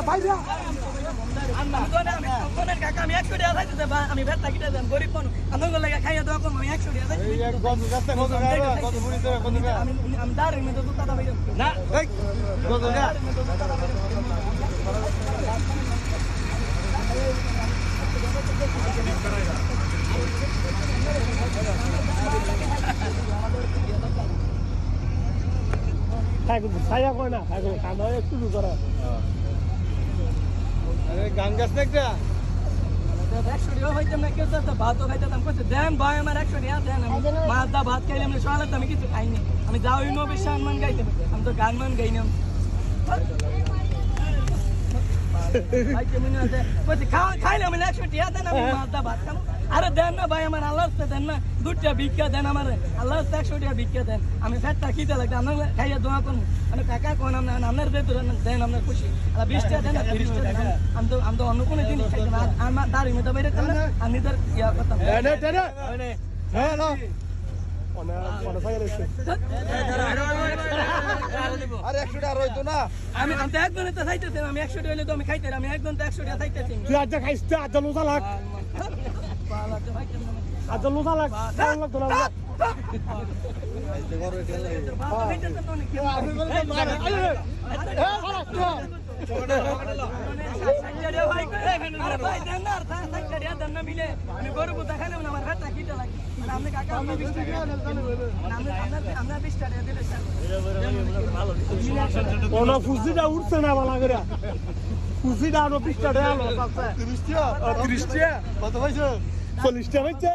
আমি 100 টাকা চাইতেছি আমি ভেট টাকিটা দেন গরিব মানুষ আমার লাগে খাইয়া দেওয়া কম আমি 100 টাকা চাইতেছি আমি দাঁড়িয়ে মেয়ে তো কথা বাইরে না ছায়া কয় না কাম একটু করা গান গাছ না একটা 100 টাকা হইতাম না কেউ তো ভাতও খাইতাম কইছে দেন ভাই আমার 100 টাকা দেন আমি মাছ দা ভাত খাইলে আমি সকালে আমি কিছু খাইনি আমি যাও ইনো বেশান মান গাইতে আমি তো গান মান গাইনি ভাই কেমন আছে কইছে খাইলে আমি 100 টাকা দেন আমি মাছ দা ভাত খাবো আরে দেন না ভাই আমার আল্লাহ দেন না দুটা ভিক্ষা দেন আমার আল্লাহ 100 টাকা ভিক্ষা দেন আমি ফেটটা খিদে লাগবে আপনার খাইয়া দোয়া করুন মানে কাকা কোন আপনার দেন আপনার খুশি আর 20 টাকা দেন 30 টাকা দেন আমি তো অন্য কোনো জিনিস খাইতাম না আমার দাঁড়ি মেয়ে তো বাইরে না আমি তোর ইয়া করতাম হ্যাঁ না আরে 100 টাকা রইতো না আমি তো একজনে তো চাইতেছি আমি 100 টাকা হইলে তো আমি খাইতে আমি একজন তো 100 টাকা চাইতেছি তুই আজ খাইছ তুই আজ লোজা লাগ আজ লোজা লাগ লাগতো না ফুসিটা উঠছে না বালা করে ফুসিটা আরো 20 টাকা আলো 30 টাকা কত পাইছো 40 টাকা পাইছে